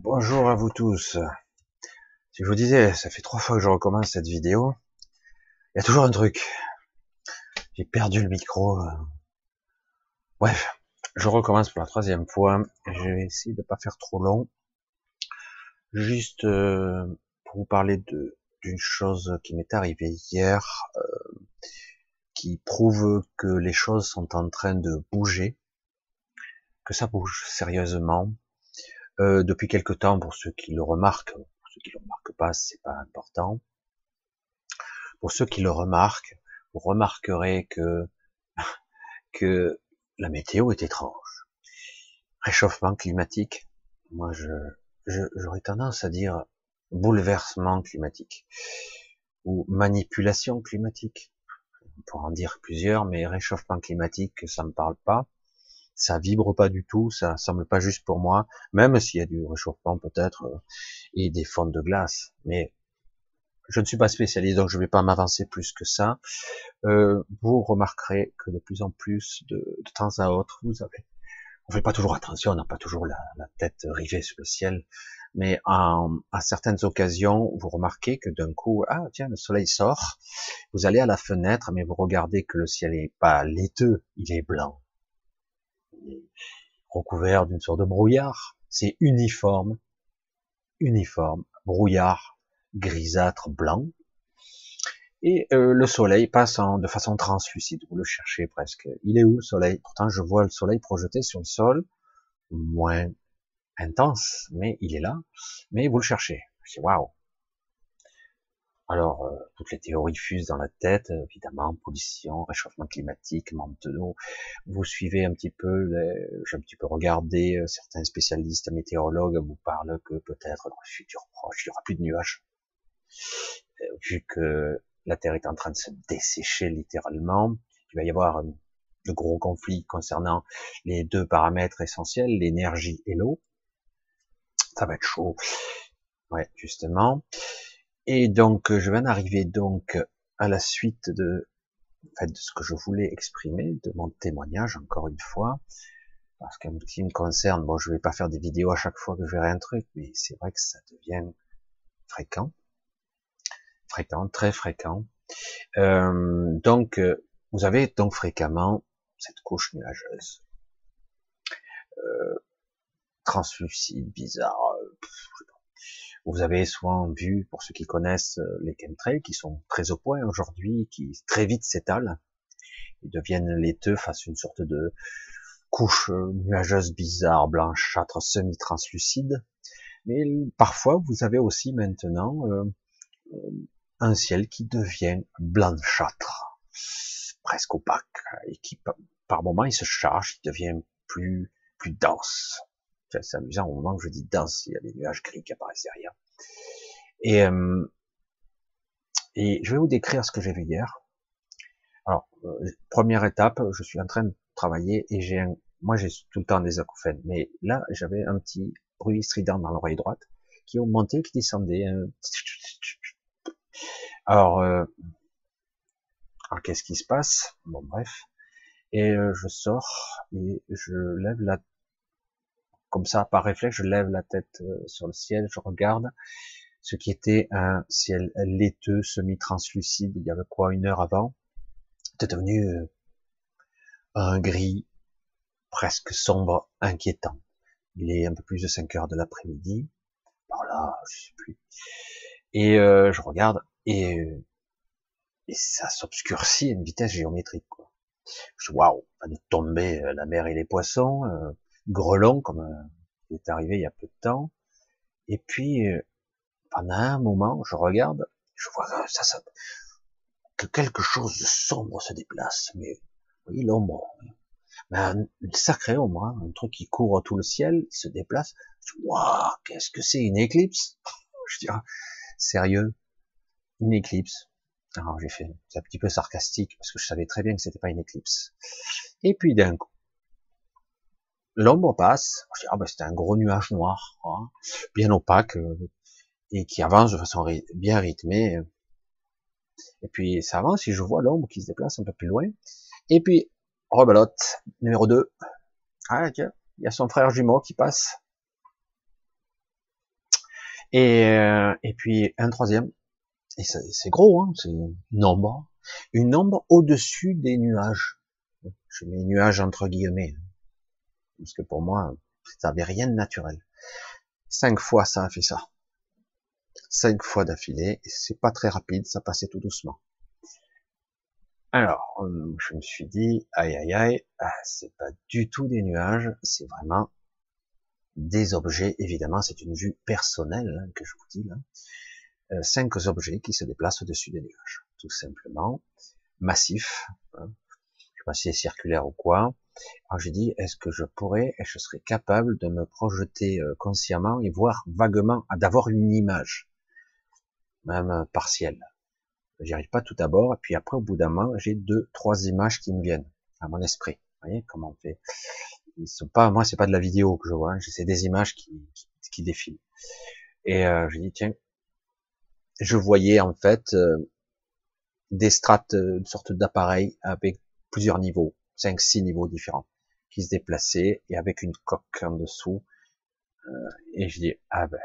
Bonjour à vous tous. Si je vous disais, ça fait 3 fois que je recommence cette vidéo, il y a toujours un truc. J'ai perdu le micro. Bref, je recommence pour la 3e fois. Je vais essayer de pas faire trop long. Juste pour vous parler d'une chose qui m'est arrivée hier, qui prouve que les choses sont en train de bouger, que ça bouge sérieusement. Depuis quelque temps, pour ceux qui le remarquent, pour ceux qui le remarquent pas, c'est pas important. Pour ceux qui le remarquent, vous remarquerez que la météo est étrange. Réchauffement climatique, moi j'aurais tendance à dire bouleversement climatique ou manipulation climatique. On pourra en dire plusieurs, mais réchauffement climatique, ça me parle pas. Ça vibre pas du tout, ça semble pas juste pour moi, même s'il y a du réchauffement peut-être et des fonds de glace. Mais je ne suis pas spécialiste, donc je ne vais pas m'avancer plus que ça. Vous remarquerez que de plus en plus, de temps à autre, on fait pas toujours attention, on n'a pas toujours la tête rivée sur le ciel, mais à certaines occasions, vous remarquez que d'un coup, ah tiens, le soleil sort, vous allez à la fenêtre, mais vous regardez que le ciel est pas laiteux, il est blanc, il est recouvert d'une sorte de brouillard, c'est uniforme, brouillard, grisâtre, blanc, et le soleil passe de façon translucide, vous le cherchez presque. Il est où le soleil? Pourtant, je vois le soleil projeté sur le sol, moins intense, mais il est là. Mais vous le cherchez. Je dis waouh. Alors, toutes les théories fusent dans la tête, évidemment, pollution, réchauffement climatique, manque d'eau. Vous suivez un petit peu, j'ai un petit peu regardé, certains spécialistes météorologues vous parlent que peut-être dans le futur proche, il n'y aura plus de nuages, vu que la Terre est en train de se dessécher littéralement. Il va y avoir de gros conflits concernant les deux paramètres essentiels, l'énergie et l'eau. Ça va être chaud. Ouais, justement. Et donc, je viens d'arriver donc à la suite en fait, de ce que je voulais exprimer, de mon témoignage, encore une fois, parce qu'en ce qui me concerne, bon, je vais pas faire des vidéos à chaque fois que je verrai un truc, mais c'est vrai que ça devient fréquent, très fréquent. Donc, vous avez donc fréquemment cette couche nuageuse, translucide, bizarre. Vous avez souvent vu, pour ceux qui connaissent les chemtrails, qui sont très au point aujourd'hui, qui très vite s'étalent, ils deviennent laiteux face à une sorte de couche nuageuse bizarre, blanchâtre, semi-translucide. Mais parfois, vous avez aussi maintenant un ciel qui devient blanchâtre, presque opaque, et qui par moment il se charge, il devient plus dense. C'est amusant au moment que je dis dense, il y a des nuages gris qui apparaissent derrière. Et, et je vais vous décrire ce que j'ai vu hier. Alors, première étape, je suis en train de travailler et moi j'ai tout le temps des acouphènes, mais là j'avais un petit bruit strident dans l'oreille droite qui augmentait, qui descendait. Alors, alors qu'est-ce qui se passe? Bon bref, et je sors et je lève comme ça par réflexe, je lève la tête sur le ciel, je regarde ce qui était un ciel laiteux, semi-translucide. Il y avait quoi, 1 heure avant? C'était devenu un gris presque sombre, inquiétant. Il est un peu plus de 5 heures de l'après-midi, par là, je sais plus. Et je regarde et ça s'obscurcit à une vitesse géométrique, quoi. Je dis waouh, va nous tomber la mer et les poissons, grelon comme il est arrivé il y a peu de temps. Et puis pendant un moment, je regarde, je vois que quelque chose de sombre se déplace, mais vous voyez l'ombre, une sacrée ombre, hein, un truc qui couvre tout le ciel, il se déplace. Je dis waouh, qu'est-ce que c'est, une éclipse? Je dis ah, sérieux, une éclipse? Alors j'ai fait, c'est un petit peu sarcastique parce que je savais très bien que c'était pas une éclipse. Et puis d'un coup, l'ombre passe. Je dis, ah ben c'était un gros nuage noir, hein, bien opaque et qui avance de façon bien rythmée. Et puis ça avance et je vois l'ombre qui se déplace un peu plus loin. Et puis rebelote, numéro 2. Ah tiens, il y a son frère jumeau qui passe. Et puis un troisième, et c'est gros, hein, c'est une ombre au-dessus des nuages. Je mets nuages entre guillemets, parce que pour moi, ça n'avait rien de naturel. 5 fois ça a fait ça. 5 fois d'affilée, et c'est pas très rapide, ça passait tout doucement. Alors, je me suis dit, aïe aïe aïe, c'est pas du tout des nuages, c'est vraiment des objets, évidemment, c'est une vue personnelle hein, que je vous dis là. 5 objets qui se déplacent au-dessus des nuages, tout simplement, massifs, hein. Je sais pas si c'est circulaire ou quoi. Alors j'ai dit, est-ce que je serais capable de me projeter consciemment et voir vaguement, d'avoir une image, même partielle. J'y arrive pas tout d'abord, et puis après, au bout d'un moment, j'ai 2, 3 images qui me viennent à mon esprit. Vous voyez comment on fait? Ils sont pas, moi, c'est pas de la vidéo que je vois, hein, c'est des images qui défilent. Et j'ai dit, tiens, je voyais en fait des strates, une sorte d'appareil avec plusieurs niveaux, 5, 6 niveaux différents, qui se déplaçaient et avec une coque en dessous. Et je dis, ah ben,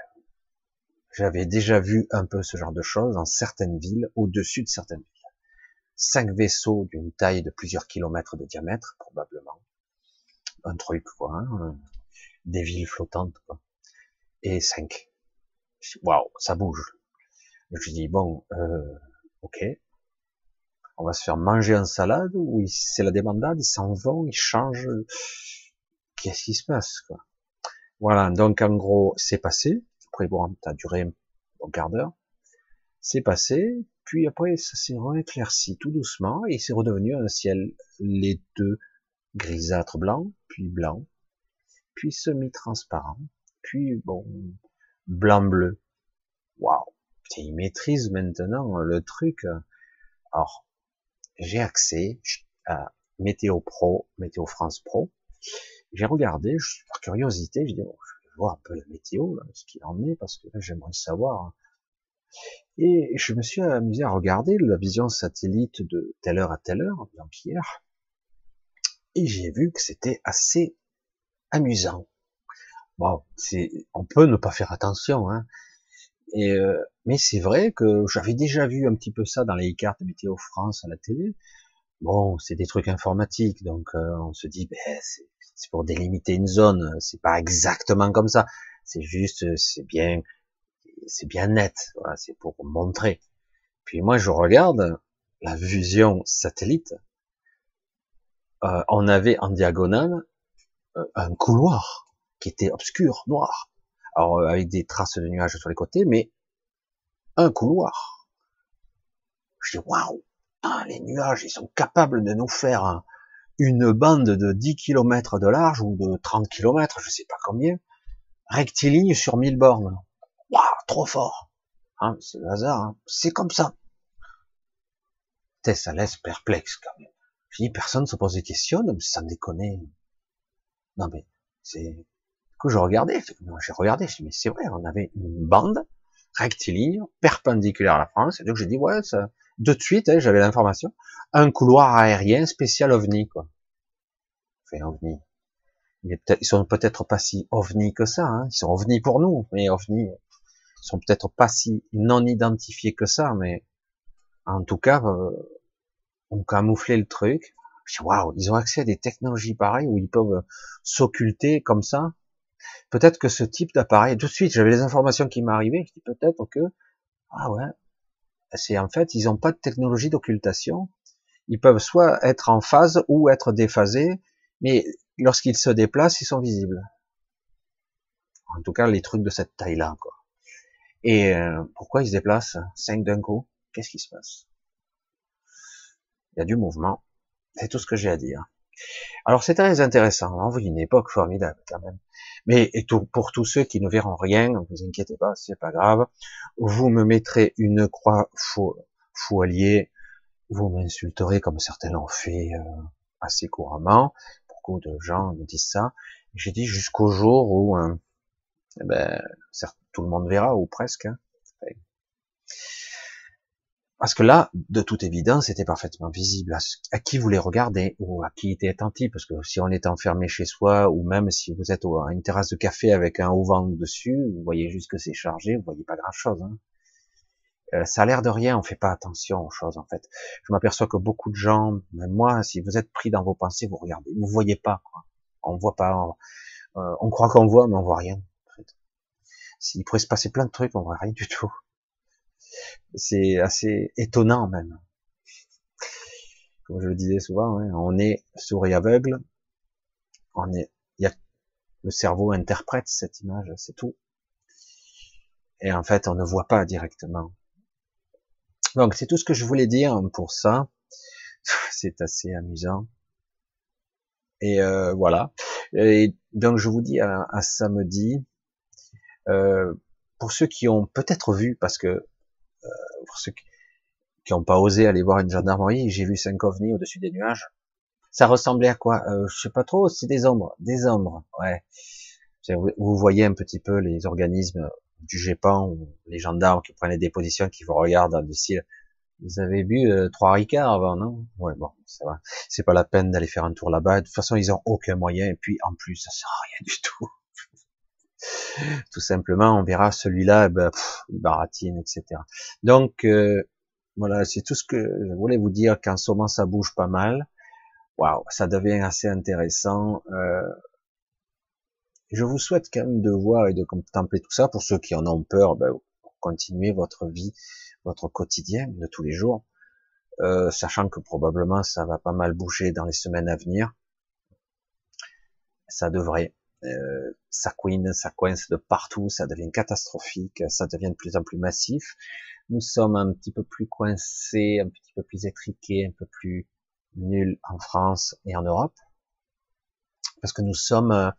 j'avais déjà vu un peu ce genre de choses dans certaines villes, au-dessus de certaines villes. 5 vaisseaux d'une taille de plusieurs kilomètres de diamètre, probablement. Un truc, quoi, hein, des villes flottantes, quoi. Et 5. Waouh, ça bouge. Je dis, bon, ok, on va se faire manger en salade, ou c'est la débandade, ils s'en vont, ils changent. Qu'est-ce qui se passe, quoi? Voilà, donc en gros, c'est passé. Après, bon, ça a duré un bon quart d'heure. C'est passé, puis après, ça s'est rééclairci tout doucement, et c'est redevenu un ciel laiteux, grisâtre blanc, puis blanc, puis semi-transparent, puis bon, blanc-bleu. Waouh! Il maîtrise maintenant le truc. Alors, j'ai accès à Météo Pro, Météo France Pro. J'ai regardé, par curiosité, j'ai dit, oh, je vais voir un peu la météo, là, ce qu'il en est, parce que là, j'aimerais savoir. Et je me suis amusé à regarder la vision satellite de telle heure à telle heure, hier, et j'ai vu que c'était assez amusant. Bon, on peut ne pas faire attention, hein. Mais c'est vrai que j'avais déjà vu un petit peu ça dans les cartes Météo France à la télé. Bon, c'est des trucs informatiques, donc on se dit, ben, c'est pour délimiter une zone, c'est pas exactement comme ça. C'est juste, c'est bien net. Voilà, c'est pour montrer. Puis moi, je regarde la vision satellite. On avait en diagonale un couloir qui était obscur, noir. Alors avec des traces de nuages sur les côtés, mais un couloir. Je dis waouh, les nuages, ils sont capables de nous faire une bande de 10 km de large ou de 30 km, je sais pas combien, rectiligne sur 1000 bornes. Waouh, trop fort. Hein, c'est le hasard, hein. C'est comme ça. Ça laisse perplexe quand même. Je dis, personne se pose des questions, mais ça me déconne. Non mais, c'est... Du coup, j'ai regardé, je dis, mais c'est vrai, on avait une bande rectiligne, perpendiculaire à la France, et donc j'ai dit, ouais, ça... De suite, hein, j'avais l'information, un couloir aérien spécial OVNI, quoi. Enfin, OVNI. Ils sont peut-être pas si ovni que ça, hein. Ils sont ovni pour nous, mais ovni, ils sont peut-être pas si non identifiés que ça, mais en tout cas, on camouflait le truc. Je dis, waouh, ils ont accès à des technologies pareilles où ils peuvent s'occulter comme ça. Peut-être que ce type d'appareil, tout de suite, j'avais les informations qui m'arrivaient, je dis peut-être que, ah ouais, c'est en fait, ils n'ont pas de technologie d'occultation. Ils peuvent soit être en phase ou être déphasés, mais lorsqu'ils se déplacent, ils sont visibles. En tout cas, les trucs de cette taille-là, quoi. Et pourquoi ils se déplacent 5 d'un coup? Qu'est-ce qui se passe? Il y a du mouvement. C'est tout ce que j'ai à dire. Alors c'est très intéressant. On vit une époque formidable quand même. Mais pour tous ceux qui ne verront rien, ne vous inquiétez pas, c'est pas grave. Vous me mettrez une croix foualier. Vous m'insulterez comme certains l'ont fait assez couramment. Beaucoup de gens me disent ça. J'ai dit jusqu'au jour où ben, tout le monde verra, ou presque. Hein. Parce que là, de toute évidence, c'était parfaitement visible à qui vous les regardez ou à qui était attentif. Parce que si on est enfermé chez soi, ou même si vous êtes à une terrasse de café avec un auvent dessus, vous voyez juste que c'est chargé, vous voyez pas grand-chose. Hein. Ça a l'air de rien, on fait pas attention aux choses en fait. Je m'aperçois que beaucoup de gens, même moi, si vous êtes pris dans vos pensées, vous regardez, vous voyez pas. Quoi. On voit pas, on croit qu'on voit, mais on voit rien. En fait. S'il pourrait se passer plein de trucs, on voit rien du tout. C'est assez étonnant même. Comme je le disais souvent, hein, on est sourd et aveugle. Il y a, le cerveau interprète cette image, c'est tout. Et en fait, on ne voit pas directement. Donc, c'est tout ce que je voulais dire pour ça. C'est assez amusant. Et voilà. Et donc, je vous dis à samedi. Pour ceux qui ont peut-être vu, parce que pour ceux qui n'ont pas osé aller voir une gendarmerie, j'ai vu 5 ovnis au-dessus des nuages. Ça ressemblait à quoi Je sais pas trop, c'est des ombres. Des ombres, ouais. Vous voyez un petit peu les organismes du GEPAN, ou les gendarmes qui prenaient des positions, qui vous regardent du style, vous avez bu 3 ricards avant, non? Ouais, bon, ça va. C'est pas la peine d'aller faire un tour là-bas. De toute façon, ils ont aucun moyen. Et puis, en plus, ça sert à rien du tout. Tout simplement, on verra celui-là, ben, il baratine, etc. Donc, voilà, c'est tout ce que je voulais vous dire. Qu'en ce moment, ça bouge pas mal. Waouh, ça devient assez intéressant. Je vous souhaite quand même de voir et de contempler tout ça. Pour ceux qui en ont peur, ben, continuez votre vie, votre quotidien de tous les jours, sachant que probablement ça va pas mal bouger dans les semaines à venir. Ça devrait. Ça couine, ça coince de partout, ça devient catastrophique, ça devient de plus en plus massif. Nous sommes un petit peu plus coincés, un petit peu plus étriqués, un peu plus nuls en France et en Europe, parce que nous sommes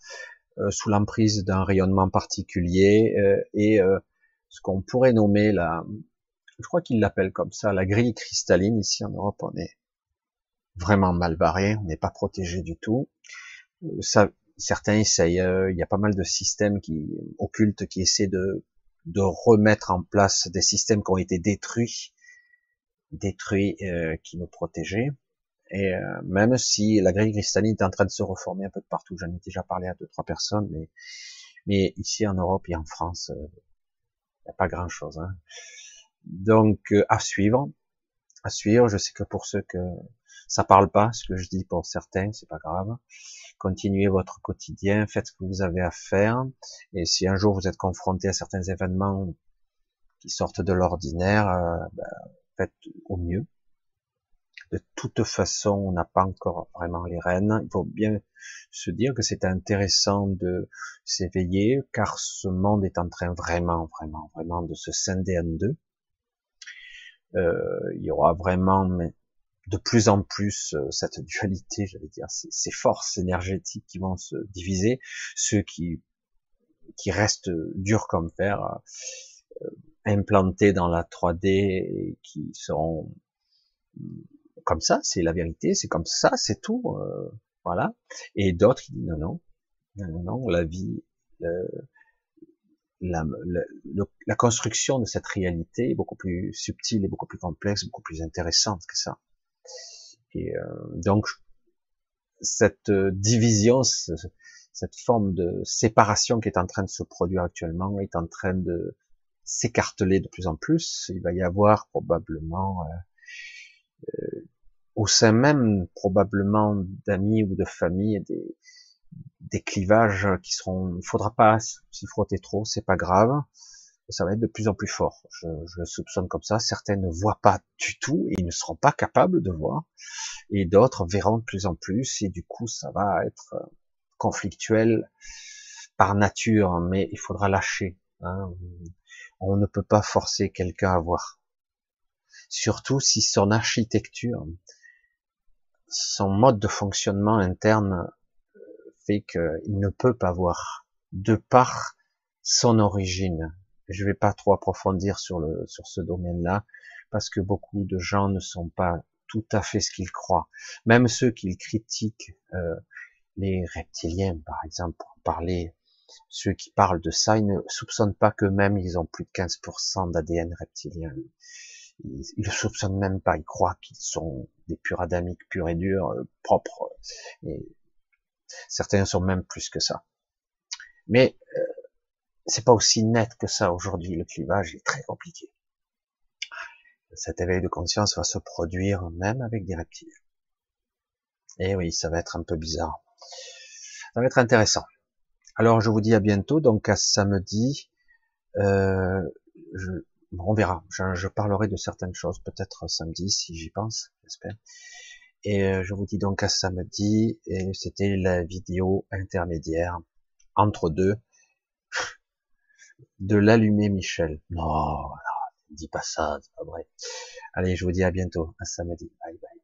sous l'emprise d'un rayonnement particulier et ce qu'on pourrait nommer je crois qu'ils l'appellent comme ça, la grille cristalline. Ici en Europe, on est vraiment mal barré, on n'est pas protégé du tout. Ça, certains essayent, il y a pas mal de systèmes occultes qui essaient de remettre en place des systèmes qui ont été détruits, qui nous protégeaient. Et même si la grille cristalline est en train de se reformer un peu de partout, j'en ai déjà parlé à 2-3 personnes, mais ici en Europe et en France, il n'y a pas grand chose. Hein. Donc à suivre. Je sais que pour ceux que ça parle pas, ce que je dis pour certains, c'est pas grave. Continuez votre quotidien, faites ce que vous avez à faire. Et si un jour vous êtes confronté à certains événements qui sortent de l'ordinaire, faites au mieux. De toute façon, on n'a pas encore vraiment les rênes. Il faut bien se dire que c'est intéressant de s'éveiller, car ce monde est en train vraiment de se scinder en deux. Il y aura vraiment de plus en plus cette dualité, j'allais dire, ces forces énergétiques qui vont se diviser, ceux qui restent durs comme fer, implantés dans la 3D et qui seront comme ça, c'est la vérité, c'est comme ça, c'est tout, voilà. Et d'autres qui disent non, la vie, la construction de cette réalité est beaucoup plus subtile et beaucoup plus complexe, beaucoup plus intéressante que ça. Et donc cette division, cette forme de séparation qui est en train de se produire actuellement est en train de s'écarteler de plus en plus. Il va y avoir probablement au sein même probablement d'amis ou de famille des clivages qui seront, il faudra pas s'y frotter trop, c'est pas grave, ça va être de plus en plus fort. Je le soupçonne comme ça. Certains ne voient pas du tout et ils ne seront pas capables de voir, et d'autres verront de plus en plus, et du coup ça va être conflictuel par nature, mais il faudra lâcher. Hein. On ne peut pas forcer quelqu'un à voir, surtout si son architecture, son mode de fonctionnement interne fait qu'il ne peut pas voir, de par son origine. Je vais pas trop approfondir sur ce domaine-là, parce que beaucoup de gens ne sont pas tout à fait ce qu'ils croient. Même ceux qui critiquent les reptiliens, par exemple, pour parler, ceux qui parlent de ça, ils ne soupçonnent pas qu'eux-mêmes, ils ont plus de 15% d'ADN reptilien. Ils le soupçonnent même pas, ils croient qu'ils sont des purs adamiques, purs et durs, propres. Et certains sont même plus que ça. Mais c'est pas aussi net que ça aujourd'hui. Le clivage est très compliqué. Cet éveil de conscience va se produire même avec des reptiles. Et oui, ça va être un peu bizarre. Ça va être intéressant. Alors je vous dis à bientôt, donc à samedi. Euh, on verra. Je parlerai de certaines choses peut-être samedi si j'y pense, j'espère. Et je vous dis donc à samedi. Et c'était la vidéo intermédiaire entre deux de l'allumé Michel. Non, dis pas ça, c'est pas vrai. Allez, je vous dis à bientôt, à samedi. Bye bye.